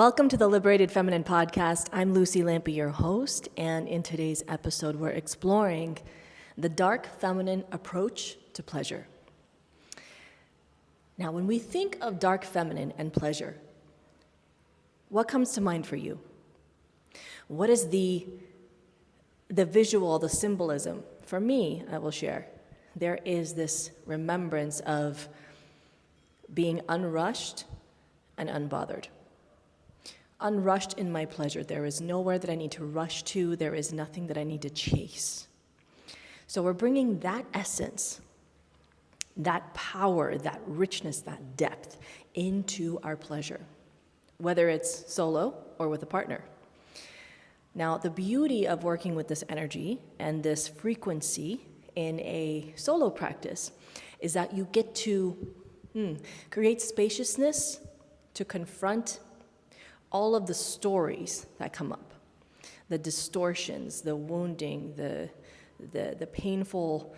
Welcome to the Liberated Feminine Podcast. I'm Lucy Lampe, your host, and in today's episode, we're exploring the dark feminine approach to pleasure. Now, when we think of dark feminine and pleasure, what comes to mind for you? What is the visual, the symbolism? For me, I will share. There is this remembrance of being unrushed and unbothered. Unrushed in my pleasure. There is nowhere that I need to rush to. There is nothing that I need to chase. So we're bringing that essence, that power, that richness, that depth into our pleasure, whether it's solo or with a partner. Now, the beauty of working with this energy and this frequency in a solo practice is that you get to create spaciousness to confront all of the stories that come up, the distortions, the wounding, the painful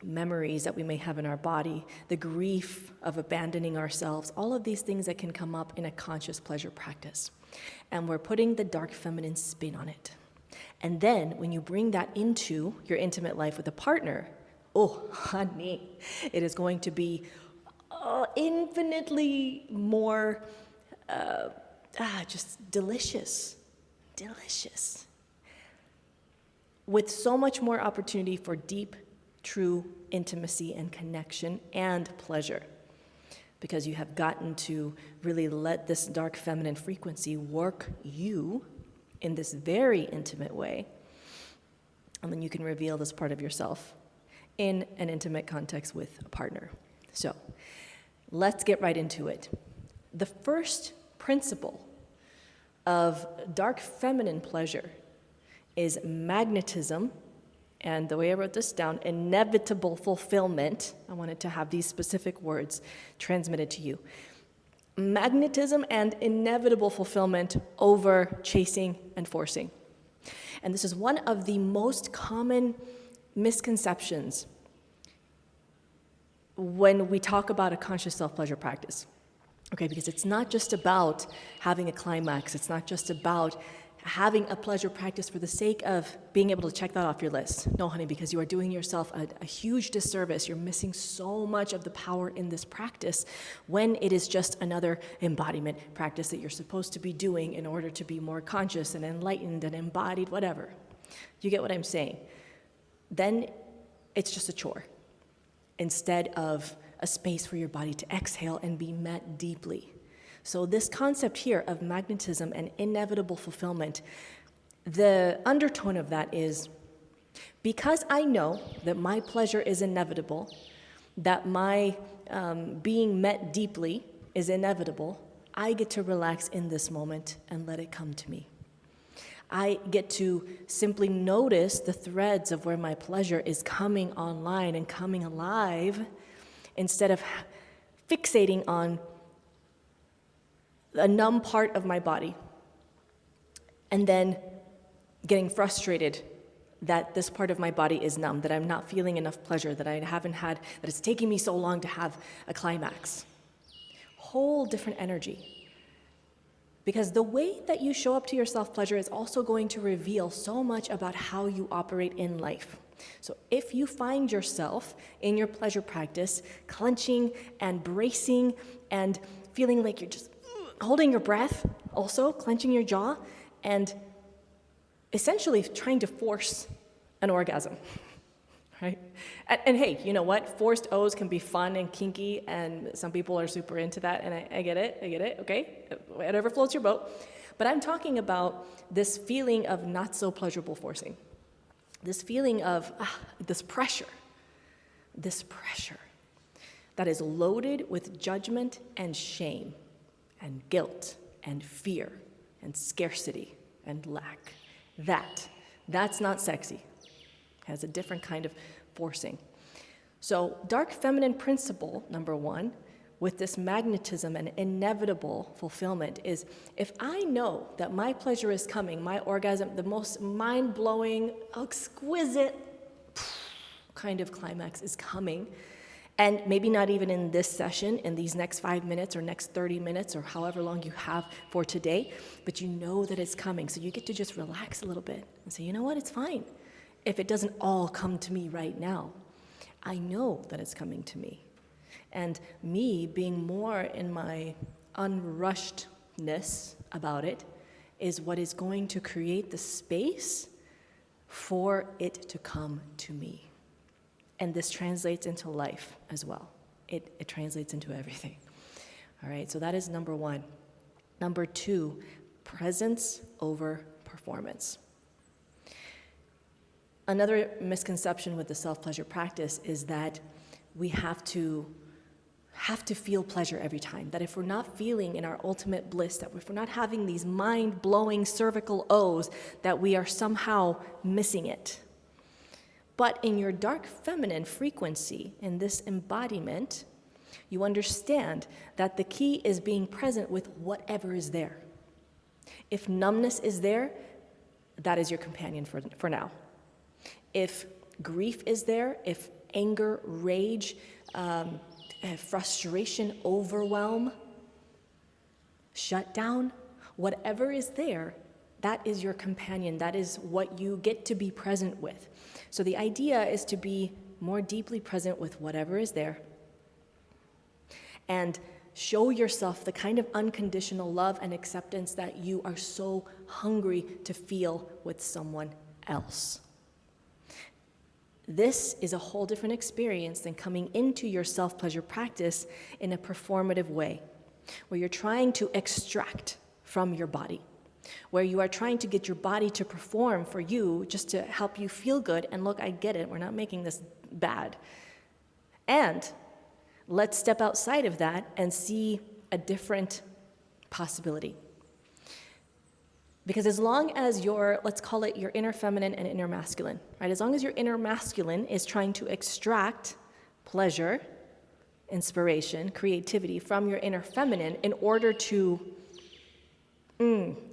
memories that we may have in our body, the grief of abandoning ourselves, all of these things that can come up in a conscious pleasure practice. And we're putting the dark feminine spin on it. And then when you bring that into your intimate life with a partner, oh, honey, it is going to be infinitely more just delicious, with so much more opportunity for deep, true intimacy and connection and pleasure, because you have gotten to really let this dark feminine frequency work you in this very intimate way, and then you can reveal this part of yourself in an intimate context with a partner. So let's get right into it. The first principle of dark feminine pleasure is magnetism, and the way I wrote this down, inevitable fulfillment. I wanted to have these specific words transmitted to you. Magnetism and inevitable fulfillment over chasing and forcing. And this is one of the most common misconceptions when we talk about a conscious self-pleasure practice. Okay, because it's not just about having a climax. It's not just about having a pleasure practice for the sake of being able to check that off your list. No, honey, because you are doing yourself a huge disservice. You're missing so much of the power in this practice when it is just another embodiment practice that you're supposed to be doing in order to be more conscious and enlightened and embodied, whatever. You get what I'm saying? Then it's just a chore instead of a space for your body to exhale and be met deeply. So this concept here of magnetism and inevitable fulfillment, the undertone of that is, because I know that my pleasure is inevitable, that my being met deeply is inevitable, I get to relax in this moment and let it come to me. I get to simply notice the threads of where my pleasure is coming online and coming alive, instead of fixating on a numb part of my body and then getting frustrated that this part of my body is numb, that I'm not feeling enough pleasure, that I haven't had, that it's taking me so long to have a climax. Whole different energy. Because the way that you show up to your self-pleasure is also going to reveal so much about how you operate in life. So if you find yourself in your pleasure practice clenching and bracing and feeling like you're just holding your breath, also clenching your jaw, and essentially trying to force an orgasm, right? And hey, you know what? Forced O's can be fun and kinky, and some people are super into that, and I get it, okay? Whatever floats your boat. But I'm talking about this feeling of not so pleasurable forcing. This feeling of this pressure that is loaded with judgment and shame and guilt and fear and scarcity and lack. That's not sexy. It has a different kind of forcing. So dark feminine principle, number one, with this magnetism and inevitable fulfillment is, if I know that my pleasure is coming, my orgasm, the most mind-blowing, exquisite kind of climax is coming, And maybe not even in this session, in these next 5 minutes or next 30 minutes or however long you have for today, but you know that it's coming. So you get to just relax a little bit and say, you know what, it's fine. If it doesn't all come to me right now, I know that it's coming to me. And me being more in my unrushedness about it is what is going to create the space for it to come to me. And this translates into life as well. It translates into everything. All right, so that is number one. Number two, presence over performance. Another misconception with the self-pleasure practice is that we have to feel pleasure every time. That if we're not feeling in our ultimate bliss, that if we're not having these mind-blowing cervical O's, that we are somehow missing it. But in your dark feminine frequency, in this embodiment, you understand that the key is being present with whatever is there. If numbness is there, that is your companion for now. If grief is there, if anger, rage, frustration, overwhelm, shutdown, whatever is there, that is your companion. That is what you get to be present with. So the idea is to be more deeply present with whatever is there and show yourself the kind of unconditional love and acceptance that you are so hungry to feel with someone else. This is a whole different experience than coming into your self-pleasure practice in a performative way, where you're trying to extract from your body, where you are trying to get your body to perform for you just to help you feel good. And look, I get it. We're not making this bad. And let's step outside of that and see a different possibility. Because as long as let's call it your inner feminine and inner masculine, right? As long as your inner masculine is trying to extract pleasure, inspiration, creativity from your inner feminine in order to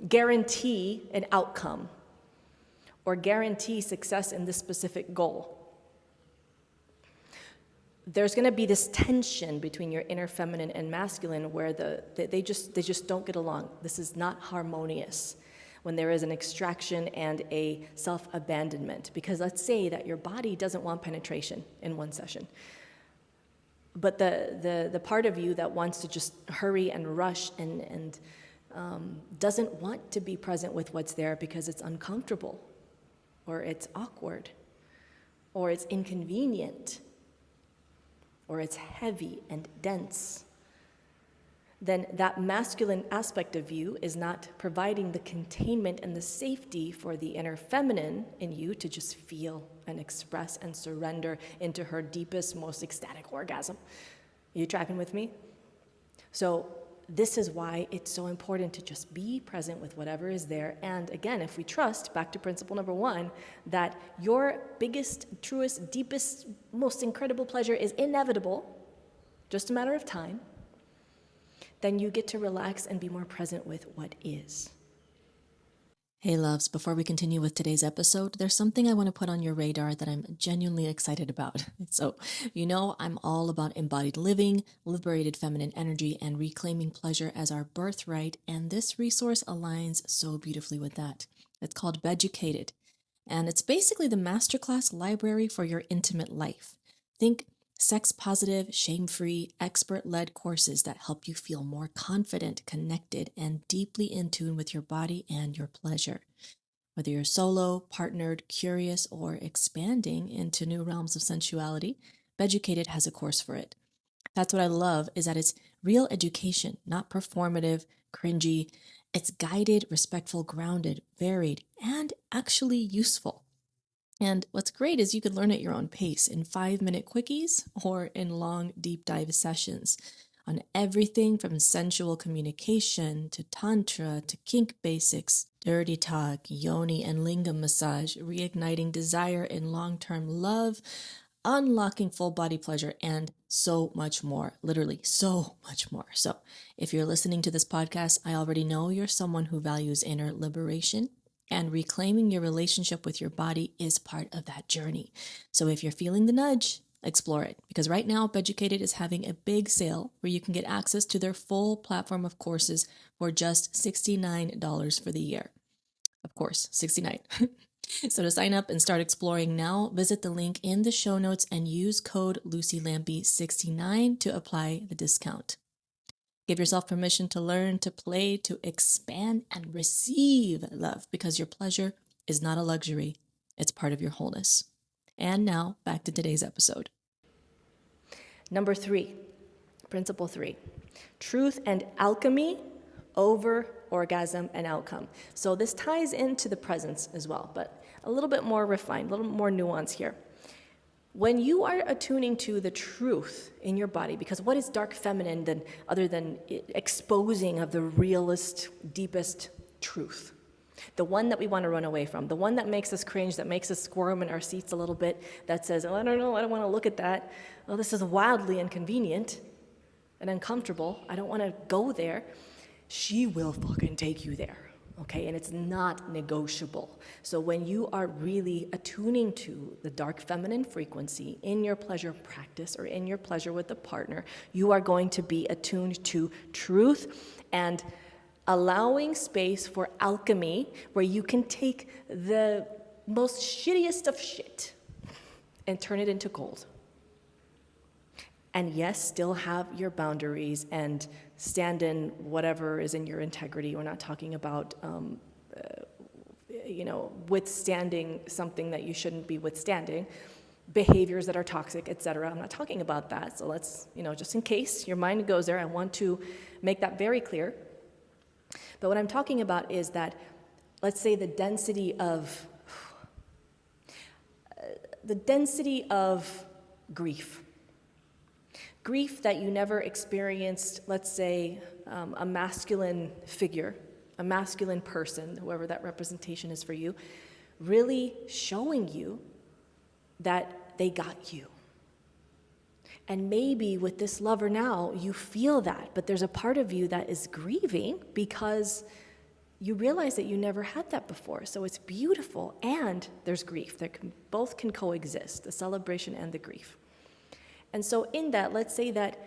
guarantee an outcome or guarantee success in this specific goal, there's going to be this tension between your inner feminine and masculine where they just don't get along. This is not harmonious when there is an extraction and a self-abandonment. Because let's say that your body doesn't want penetration in one session, but the part of you that wants to just hurry and rush and doesn't want to be present with what's there because it's uncomfortable or it's awkward or it's inconvenient or it's heavy and dense, then that masculine aspect of you is not providing the containment and the safety for the inner feminine in you to just feel and express and surrender into her deepest, most ecstatic orgasm. Are you tracking with me? So this is why it's so important to just be present with whatever is there. And again, if we trust, back to principle number one, that your biggest, truest, deepest, most incredible pleasure is inevitable, just a matter of time, then you get to relax and be more present with what is. Hey loves, before we continue with today's episode, there's something I want to put on your radar that I'm genuinely excited about. So, I'm all about embodied living, liberated feminine energy, and reclaiming pleasure as our birthright, and this resource aligns so beautifully with that. It's called Beducated, and it's basically the masterclass library for your intimate life. Think sex-positive, shame-free, expert-led courses that help you feel more confident, connected, and deeply in tune with your body and your pleasure. Whether you're solo, partnered, curious, or expanding into new realms of sensuality, Beducated has a course for it. That's what I love, is that it's real education, not performative, cringy. It's guided, respectful, grounded, varied, and actually useful. And what's great is you could learn at your own pace in 5-minute quickies or in long, deep dive sessions on everything from sensual communication to tantra to kink basics, dirty talk, yoni and lingam massage, reigniting desire in long-term love, unlocking full body pleasure, and so much more. Literally, so much more. So if you're listening to this podcast, I already know you're someone who values inner liberation, and reclaiming your relationship with your body is part of that journey. So if you're feeling the nudge, explore it. Because right now, Beducated is having a big sale where you can get access to their full platform of courses for just $69 for the year. Of course, 69. So to sign up and start exploring now, visit the link in the show notes and use code LucyLampy69 to apply the discount. Give yourself permission to learn, to play, to expand, and receive love, because your pleasure is not a luxury. It's part of your wholeness. And now, back to today's episode. Number 3, principle 3, truth and alchemy over orgasm and outcome. So this ties into the presence as well, but a little bit more refined, a little more nuance here. When you are attuning to the truth in your body, because what is dark feminine other than exposing of the realest, deepest truth? The one that we want to run away from, the one that makes us cringe, that makes us squirm in our seats a little bit, that says, oh, I don't know, I don't want to look at that. Oh, this is wildly inconvenient and uncomfortable. I don't want to go there. She will fucking take you there. Okay, and it's not negotiable. So when you are really attuning to the dark feminine frequency in your pleasure practice or in your pleasure with a partner, you are going to be attuned to truth and allowing space for alchemy, where you can take the most shittiest of shit and turn it into gold. And yes, still have your boundaries and stand in whatever is in your integrity. We're not talking about, withstanding something that you shouldn't be withstanding, behaviors that are toxic, etc. I'm not talking about that. So let's, just in case your mind goes there, I want to make that very clear. But what I'm talking about is that, let's say the density of grief. Grief that you never experienced, let's say, a masculine figure, a masculine person, whoever that representation is for you, really showing you that they got you. And maybe with this lover now, you feel that, but there's a part of you that is grieving because you realize that you never had that before. So it's beautiful, and there's grief. Both can coexist, the celebration and the grief. And so in that, let's say that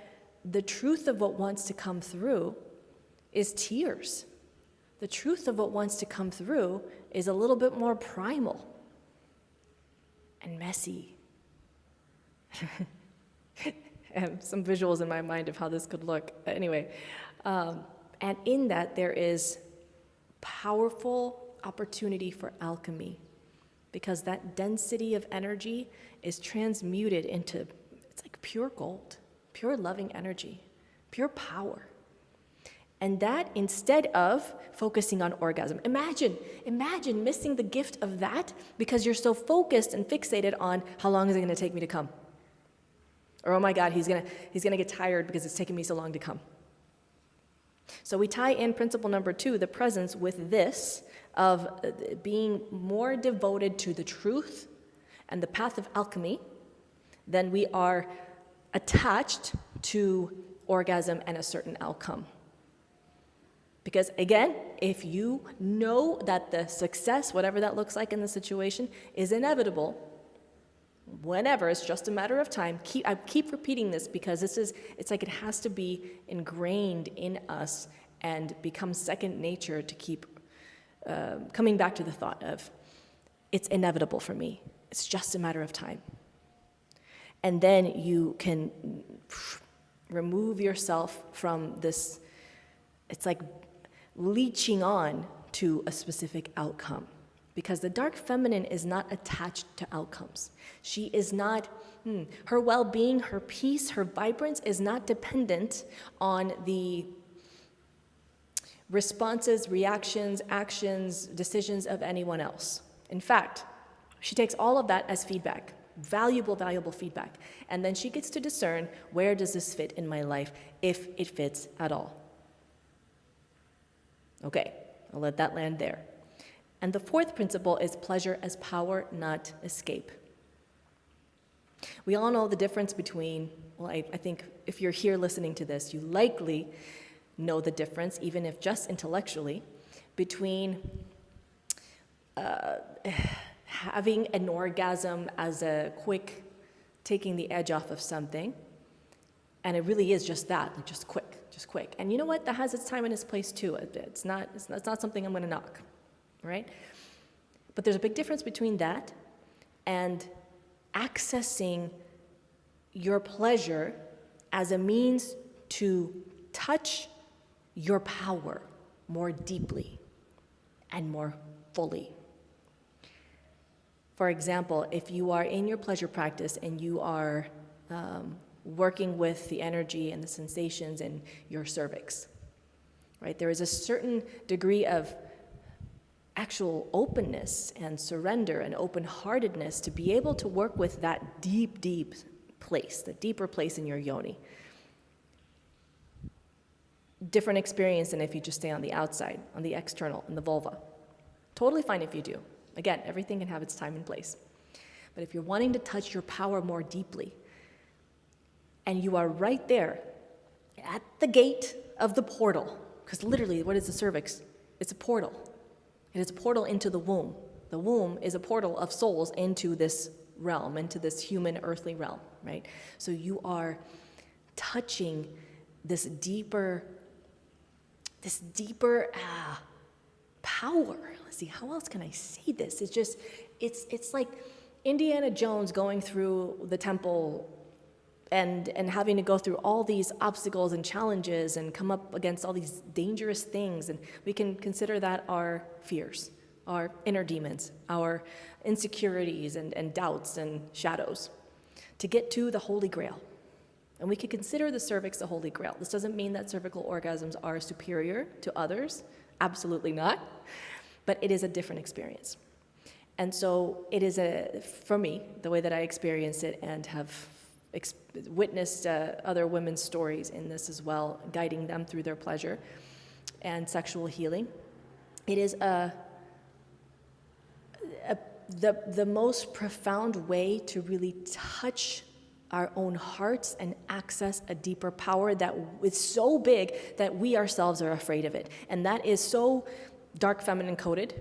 the truth of what wants to come through is tears. The truth of what wants to come through is a little bit more primal and messy. And some visuals in my mind of how this could look. Anyway, and in that there is powerful opportunity for alchemy, because that density of energy is transmuted into, it's like pure gold, pure loving energy, pure power. And that, instead of focusing on orgasm, imagine missing the gift of that because you're so focused and fixated on how long is it going to take me to come? Or, oh my God, he's gonna get tired because it's taking me so long to come. So we tie in principle number 2, the presence, with this of being more devoted to the truth and the path of alchemy than we are attached to orgasm and a certain outcome. Because again, if you know that the success, whatever that looks like in the situation, is inevitable, whenever, it's just a matter of time. I keep repeating this because it's like it has to be ingrained in us and become second nature to keep coming back to the thought of, it's inevitable for me. It's just a matter of time. And then you can remove yourself from this, it's like leeching on to a specific outcome. Because the dark feminine is not attached to outcomes. She is not, her well-being, her peace, her vibrance is not dependent on the responses, reactions, actions, decisions of anyone else. In fact, she takes all of that as feedback, valuable feedback. And then she gets to discern, where does this fit in my life, if it fits at all? Okay, I'll let that land there. And the 4th principle is pleasure as power, not escape. We all know the difference between, well, I think if you're here listening to this, you likely know the difference, even if just intellectually, between having an orgasm as a quick taking the edge off of something. And it really is just that, like just quick. And you know what? That has its time and its place too. It's not something I'm going to knock, right? But there's a big difference between that and accessing your pleasure as a means to touch your power more deeply and more fully. For example, if you are in your pleasure practice and you are working with the energy and the sensations in your cervix, right? There is a certain degree of actual openness and surrender and open-heartedness to be able to work with that deep place, the deeper place in your yoni. Different experience than if you just stay on the outside, on the external, in the vulva. Totally fine if you do. Again, everything can have its time and place. But if you're wanting to touch your power more deeply, and you are right there at the gate of the portal, because literally, what is the cervix? It's a portal. It is a portal into the womb. The womb is a portal of souls into this realm, into this human earthly realm, right? So you are touching this deeper power. Let's see, how else can I say this? It's like Indiana Jones going through the temple and having to go through all these obstacles and challenges and come up against all these dangerous things. And we can consider that our fears, our inner demons, our insecurities and doubts and shadows to get to the Holy Grail. And we could consider the cervix the Holy Grail. This doesn't mean that cervical orgasms are superior to others. Absolutely not. But it is a different experience. And so it is for me, the way that I experience it and have witnessed other women's stories in this as well, guiding them through their pleasure and sexual healing. It is the most profound way to really touch our own hearts and access a deeper power that is so big that we ourselves are afraid of it. And that is so dark feminine coded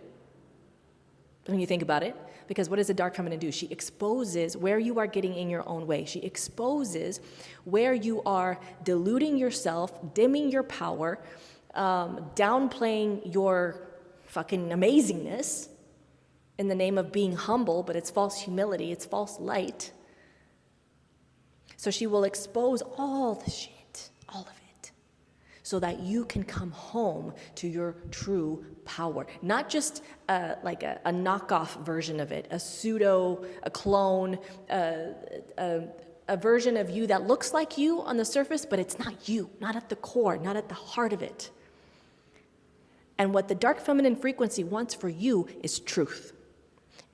when you think about it. Because what does a dark feminine do? She exposes where you are getting in your own way. She exposes where you are deluding yourself, dimming your power, downplaying your fucking amazingness in the name of being humble, but it's false humility, it's false light. So she will expose all the shit, all of it, so that you can come home to your true power. Not just like a knockoff version of it, a clone, a version of you that looks like you on the surface, but it's not you, not at the core, not at the heart of it. And what the dark feminine frequency wants for you is truth.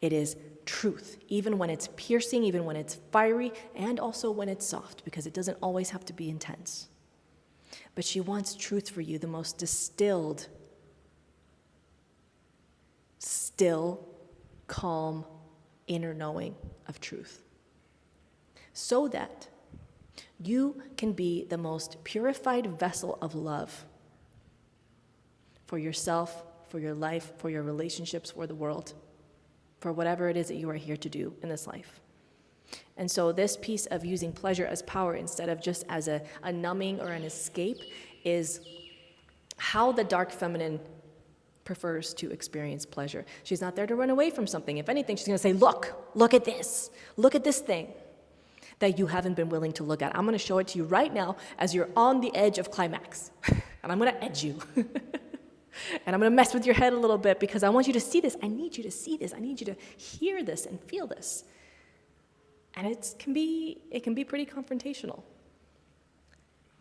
It is truth, even when it's piercing, even when it's fiery, and also when it's soft, because it doesn't always have to be intense. But she wants truth for you, the most distilled, still, calm, inner knowing of truth. So that you can be the most purified vessel of love for yourself, for your life, for your relationships, for the world, for whatever it is that you are here to do in this life. And so this piece of using pleasure as power instead of just as a numbing or an escape is how the dark feminine prefers to experience pleasure. She's not there to run away from something. If anything, she's going to say, look at this thing that you haven't been willing to look at. I'm going to show it to you right now as you're on the edge of climax. And I'm going to edge you. And I'm going to mess with your head a little bit because I want you to see this. I need you to see this. I need you to hear this and feel this. And it can be pretty confrontational.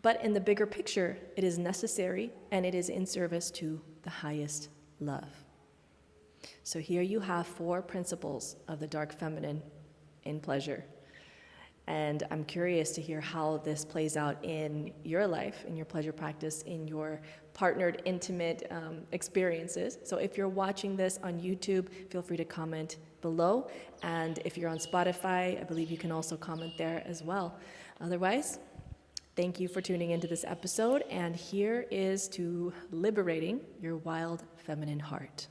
But in the bigger picture, it is necessary and it is in service to the highest love. So here you have 4 principles of the dark feminine in pleasure. And I'm curious to hear how this plays out in your life, in your pleasure practice, in your partnered, intimate experiences. So if you're watching this on YouTube, feel free to comment below. And if you're on Spotify, I believe you can also comment there as well. Otherwise, thank you for tuning into this episode. And here is to liberating your wild feminine heart.